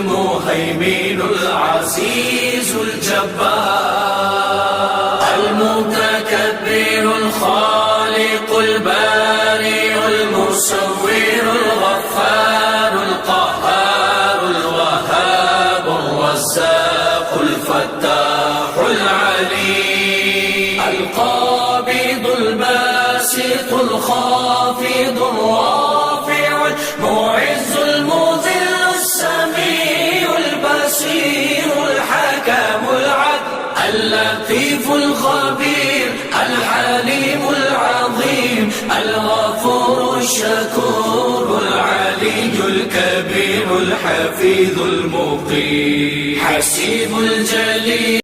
المهيمن العزيز الجبار، المتكبر الخالق البارئ المصور الغفار القهار الوهاب الرزاق الفتاح العليم، القابض الباسط الخافض الرافع المعز المذل السميع البصير الحكم العدل اللطيف الخبير الحليم العظيم الغفور الشكور العلي الكبير الحفيظ المقيم، حسيب الجليل